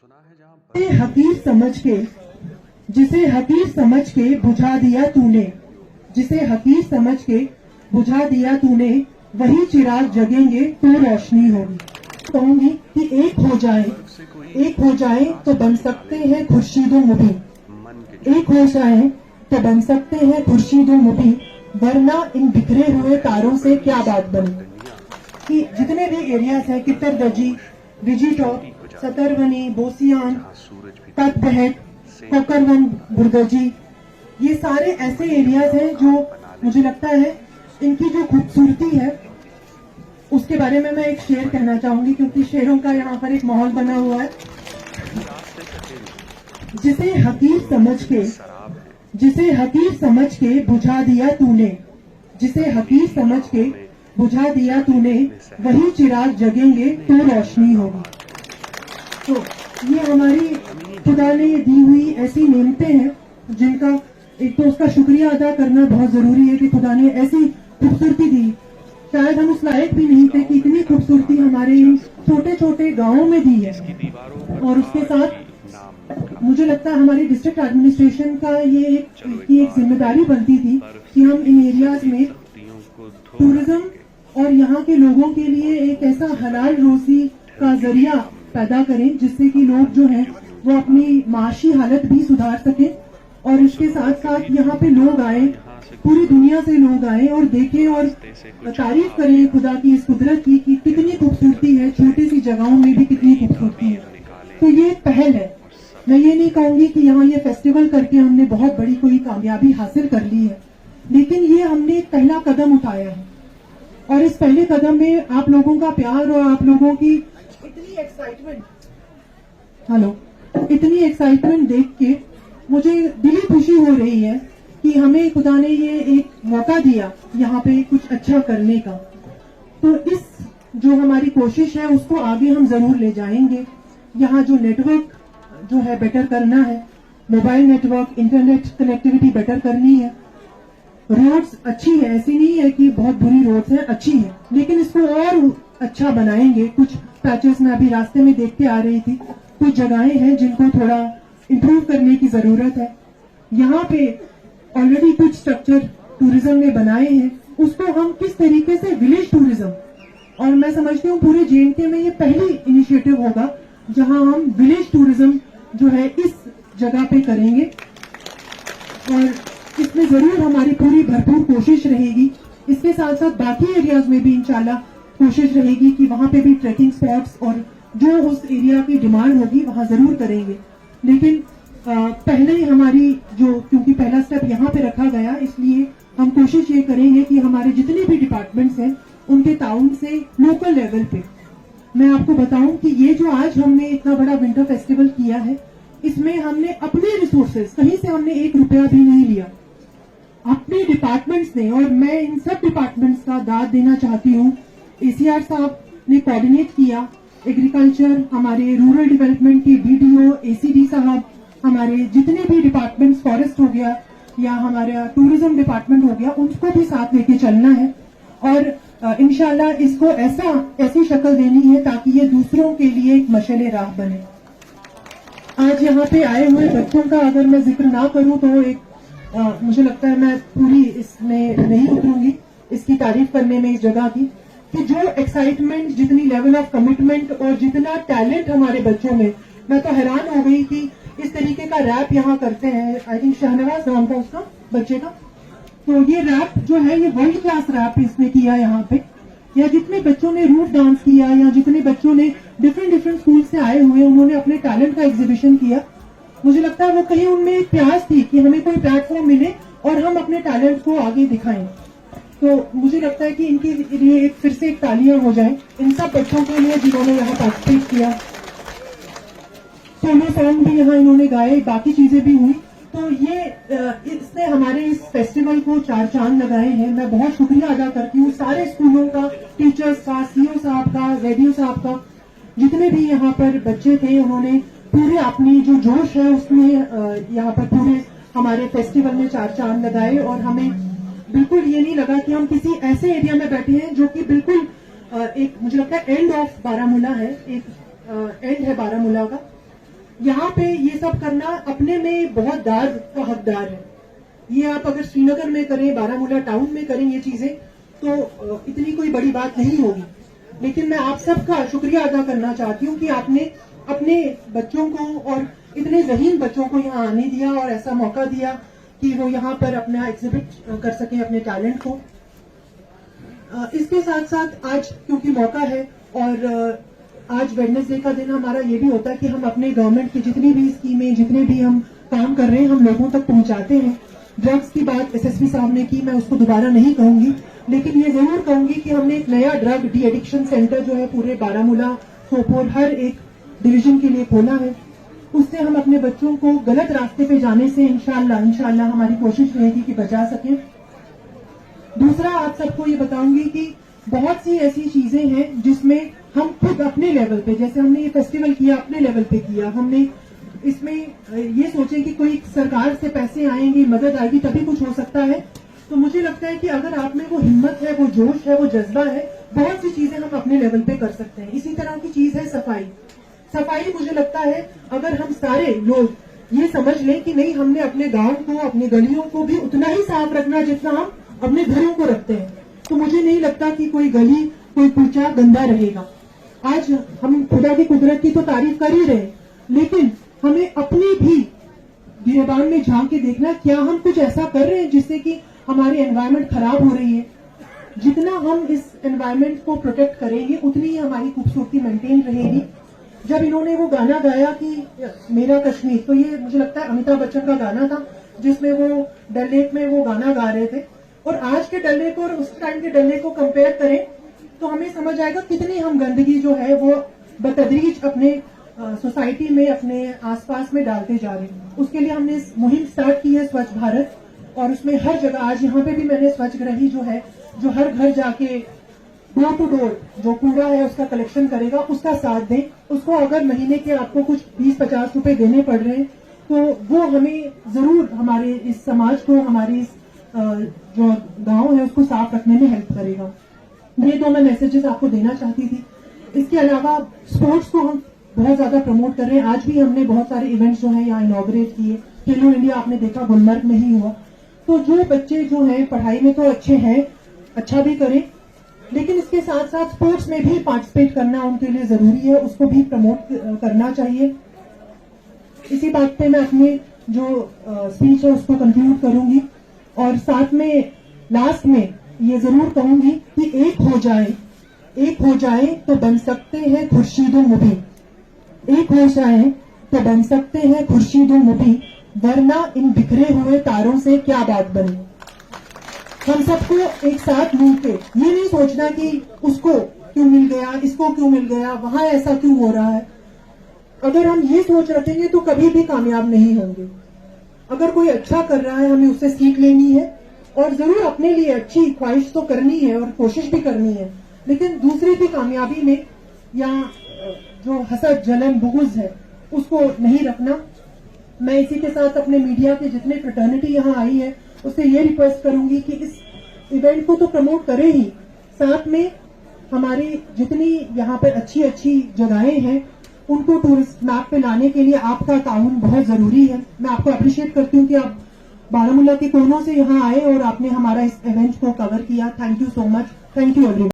हकीर समझ के, जिसे हकीर समझ के बुझा दिया तूने, जिसे हकीर समझ के बुझा दिया तूने, वही चिराग जगेंगे तो रोशनी होगी। कहूंगी कि एक हो जाए तो बन सकते हैं खुर्शीदो मुबीन, एक हो जाए तो बन सकते हैं खुर्शीदो मुबीन, वरना इन बिखरे हुए तारों से क्या बात बनी। कि जितने भी एरियाज हैं, कित्तरदजी, विजिटॉप, सतरवनी, बोसियान, तटबहट, कोकरवन, बुरदजी, ये सारे ऐसे एरियाज हैं जो मुझे लगता है इनकी जो खूबसूरती है उसके बारे में मैं एक शेर कहना चाहूंगी, क्योंकि शेरों का यहाँ पर एक माहौल बना हुआ है। जिसे हकीर समझ के बुझा दिया तूने, जिसे हकीर समझ के बुझा दिया तूने, वही चिराग जगेंगे तो रोशनी होगी। तो ये हमारी खुदा ने दी हुई ऐसी नेमतें हैं जिनका एक तो उसका शुक्रिया अदा करना बहुत जरूरी है कि खुदा ने ऐसी खूबसूरती दी। शायद हम उस लायक भी नहीं थे कि इतनी खूबसूरती हमारे छोटे छोटे गांवों में दी है। और उसके साथ मुझे लगता है हमारी डिस्ट्रिक्ट एडमिनिस्ट्रेशन का ये एक जिम्मेदारी बनती थी कि हम इन एरियाज में टूरिज्म और यहाँ के लोगों के लिए एक ऐसा हलाल रोजी का जरिया पैदा करें जिससे कि लोग जो हैं वो अपनी माशी हालत भी सुधार सकें। और इसके साथ साथ यहाँ पे लोग आए, पूरी दुनिया से लोग आए और देखें और तारीफ करें खुदा की इस कुदरत की कि कितनी खूबसूरती है, छोटी सी जगहों में भी कितनी खूबसूरती है। तो ये एक पहल है। मैं ये नहीं कहूंगी कि यहाँ ये फेस्टिवल करके हमने बहुत बड़ी कोई कामयाबी हासिल कर ली है, लेकिन ये हमने एक पहला कदम उठाया है। और इस पहले कदम में आप लोगों का प्यार और आप लोगों की इतनी एक्साइटमेंट देख के मुझे दिली खुशी हो रही है कि हमें खुदा ने ये एक मौका दिया यहाँ पे कुछ अच्छा करने का। तो इस जो हमारी कोशिश है उसको आगे हम जरूर ले जाएंगे। यहाँ जो नेटवर्क जो है बेटर करना है, mobile network, internet connectivity better करनी है। रोड्स अच्छी है, ऐसी नहीं है कि बहुत बुरी रोड्स हैं, अच्छी है, लेकिन इसको और अच्छा बनाएंगे। कुछ पैचेस में अभी रास्ते में देखते आ रही थी, कुछ जगहें हैं जिनको थोड़ा इम्प्रूव करने की जरूरत है। यहाँ पे ऑलरेडी कुछ स्ट्रक्चर टूरिज्म ने बनाए हैं, उसको हम किस तरीके से विलेज टूरिज्म, और मैं समझती हूँ पूरे JNK में ये पहली इनिशिएटिव होगा जहाँ हम विलेज टूरिज्म जो है इस जगह पे करेंगे। और इसमें जरूर हमारी पूरी भरपूर कोशिश रहेगी। इसके साथ साथ बाकी एरियाज में भी इंशाल्लाह कोशिश रहेगी कि वहां पे भी ट्रैकिंग स्पॉट्स और जो उस एरिया की डिमांड होगी वहां जरूर करेंगे। लेकिन पहले ही हमारी क्योंकि पहला स्टेप यहाँ पे रखा गया, इसलिए हम कोशिश ये करेंगे कि हमारे जितने भी डिपार्टमेंट्स हैं उनके ताउन से लोकल लेवल पे मैं आपको बताऊं कि ये जो आज हमने इतना बड़ा विंटर फेस्टिवल किया है, इसमें हमने अपने रिसोर्सेज, कहीं से हमने 1 रुपया भी नहीं लिया, अपने डिपार्टमेंट्स ने। और मैं इन सब डिपार्टमेंट्स का दाद देना चाहती हूँ। ACR साहब ने कोऑर्डिनेट किया, एग्रीकल्चर, हमारे रूरल डेवलपमेंट के BDO, ACD साहब, हमारे जितने भी डिपार्टमेंट्स, फॉरेस्ट हो गया या हमारा टूरिज्म डिपार्टमेंट हो गया, उनको भी साथ लेके चलना है। और इंशाल्लाह इसको ऐसी शक्ल देनी है ताकि ये दूसरों के लिए एक मशाले राह बने। आज यहाँ पे आए हुए बच्चों का अगर मैं जिक्र ना करूँ तो मुझे लगता है मैं पूरी इसमें नहीं उतरूंगी इसकी तारीफ करने में इस जगह की, कि जो एक्साइटमेंट, जितनी लेवल ऑफ कमिटमेंट और जितना टैलेंट हमारे बच्चों में, मैं तो हैरान हो गई कि इस तरीके का रैप यहाँ करते हैं। आई थिंक शहनवाज नाम था उसका बच्चे का। तो ये रैप जो है ये वर्ल्ड क्लास रैप इसने किया यहाँ पे। या जितने बच्चों ने रूफ डांस किया, या जितने बच्चों ने डिफरेंट स्कूल से आए हुए उन्होंने अपने टैलेंट का एग्जीबिशन किया, मुझे लगता है वो कहीं उनमें एक प्यास थी कि हमें कोई प्लेटफॉर्म मिले और हम अपने टैलेंट को आगे दिखाएं। तो मुझे लगता है कि इनके लिए एक फिर से एक तालियां हो जाए इन सब बच्चों के लिए जिन्होंने यहाँ पार्टिसिपेट किया। सोलो सॉन्ग भी यहाँ इन्होंने गाए, बाकी चीजें भी हुई। तो ये इसने हमारे इस फेस्टिवल को 4 चांद लगाए हैं। मैं बहुत शुक्रिया अदा करती हूँ सारे स्कूलों का, टीचर्स का, CO साहब का, रेडियो साहब का, जितने भी यहाँ पर बच्चे थे उन्होंने पूरे अपनी जो जोश है उसमें यहाँ पर पूरे हमारे फेस्टिवल में 4 चांद लगाए। और हमें बिल्कुल ये नहीं लगा कि हम किसी ऐसे एरिया में बैठे हैं जो कि बिल्कुल एक मुझे लगता है एंड ऑफ बारामूला है, एक एंड है बारामूला का। यहाँ पे ये सब करना अपने में बहुत दाद का हकदार है। ये आप अगर श्रीनगर में करें, बारामूला टाउन में करें ये चीजें, तो इतनी कोई बड़ी बात नहीं होगी। लेकिन मैं आप सबका शुक्रिया अदा करना चाहती हूँ कि आपने अपने बच्चों को और इतने ज़हीन बच्चों को यहाँ आने दिया और ऐसा मौका दिया कि वो यहाँ पर अपना एग्जिबिट कर सकें अपने टैलेंट को। इसके साथ साथ आज क्योंकि मौका है और आज वेडनेसडे का दिन हमारा ये भी होता है कि हम अपने गवर्नमेंट की जितनी भी स्कीमें, जितने भी हम काम कर रहे हैं, हम लोगों तक पहुंचाते हैं। ड्रग्स की बात एसएसपी साहब ने की, मैं उसको दोबारा नहीं कहूंगी, लेकिन ये जरूर कहूंगी कि हमने एक नया ड्रग डी एडिक्शन सेंटर जो है पूरे बारामूला, सोपोर हर एक डिवीजन के लिए खोला है। उससे हम अपने बच्चों को गलत रास्ते पे जाने से इंशाल्लाह हमारी कोशिश रहेगी कि बचा सकें। दूसरा, आप सबको ये बताऊंगी कि बहुत सी ऐसी चीजें हैं जिसमें हम खुद अपने लेवल पे, जैसे हमने ये फेस्टिवल किया अपने लेवल पे किया, हमने इसमें ये सोचे कि कोई सरकार से पैसे आएंगे, मदद आएगी तभी कुछ हो सकता है। तो मुझे लगता है कि अगर आप में वो हिम्मत है, वो जोश है, वो जज्बा है, बहुत सी चीजें हम अपने लेवल पे कर सकते हैं। इसी तरह की चीज है सफाई। सफाई मुझे लगता है अगर हम सारे लोग ये समझ लें कि नहीं, हमने अपने गांव को, अपनी गलियों को भी उतना ही साफ रखना जितना हम अपने घरों को रखते हैं, तो मुझे नहीं लगता कि कोई गली, कोई कूचा गंदा रहेगा। आज हम खुदा की कुदरत की तो तारीफ कर ही रहे, लेकिन हमें अपनी भी गिरबान में झांक के देखना, क्या हम कुछ ऐसा कर रहे हैं जिससे कि हमारी एनवायरनमेंट खराब हो रही है। जितना हम इस एनवायरनमेंट को प्रोटेक्ट करेंगे उतनी ही हमारी खूबसूरती मेंटेन रहेगी। जब इन्होंने वो गाना गाया कि मेरा कश्मीर, तो ये मुझे लगता है अमिताभ बच्चन का गाना था, जिसमें वो डल लेक में वो गाना गा रहे थे। और आज के डल लेक और उस टाइम के डल लेक को कंपेयर करें तो हमें समझ आएगा कितनी हम गंदगी जो है वो बतदरीज अपने सोसाइटी में, अपने आसपास में डालते जा रहे हैं। उसके लिए हमने इस मुहिम स्टार्ट की है स्वच्छ भारत, और उसमें हर जगह, आज यहाँ पे भी मैंने स्वच्छग्रही जो है, जो हर घर जाके डोर टू डोर जो कूड़ा है उसका कलेक्शन करेगा, उसका साथ दें। उसको अगर महीने के आपको कुछ 20-50 रुपए देने पड़ रहे हैं तो वो हमें जरूर हमारे इस समाज को, हमारी इस जो गांव है उसको साफ रखने में हेल्प करेगा। ये दो मैं मैसेजेस आपको देना चाहती थी। इसके अलावा स्पोर्ट्स को हम बहुत ज्यादा प्रमोट कर रहे हैं। आज भी हमने बहुत सारे इवेंट्स जो है यहाँ इनॉग्रेट किए। खेलो इंडिया आपने देखा गुलमर्ग में ही हुआ। तो जो बच्चे जो हैं पढ़ाई में तो अच्छे हैं, अच्छा भी करें, लेकिन इसके साथ साथ स्पोर्ट्स में भी पार्टिसिपेट करना उनके लिए जरूरी है, उसको भी प्रमोट करना चाहिए। इसी बात पे मैं अपनी जो स्पीच है उसको कंक्लूड करूंगी, और साथ में लास्ट में ये जरूर कहूंगी कि एक हो जाए तो बन सकते हैं खुर्शीदो मुबीन। एक हो जाए तो बन सकते हैं खुर्शीदो मुबीन, वरना इन बिखरे हुए तारों से क्या बात बनी। हम सबको एक साथ मिलके ये नहीं सोचना कि उसको क्यों मिल गया, इसको क्यों मिल गया, वहां ऐसा क्यों हो रहा है। अगर हम ये सोच रखेंगे तो कभी भी कामयाब नहीं होंगे। अगर कोई अच्छा कर रहा है हमें उससे सीख लेनी है, और जरूर अपने लिए अच्छी ख्वाहिश तो करनी है और कोशिश भी करनी है, लेकिन दूसरे की कामयाबी में या जो हसद, जलन, बुग़्ज़ है उसको नहीं रखना। मैं इसी के साथ अपने मीडिया के जितने फ्रेटर्निटी यहाँ आई है उससे ये रिक्वेस्ट करूंगी कि इस इवेंट को तो प्रमोट करें ही, साथ में हमारी जितनी यहाँ पर अच्छी अच्छी जगहें हैं उनको टूरिस्ट मैप पे लाने के लिए आपका ताउन बहुत जरूरी है। मैं आपको अप्रिशिएट करती हूँ कि आप बारामूला के कोनों से यहाँ आए और आपने हमारा इस इवेंट को कवर किया। Thank you so much. Thank you everyone.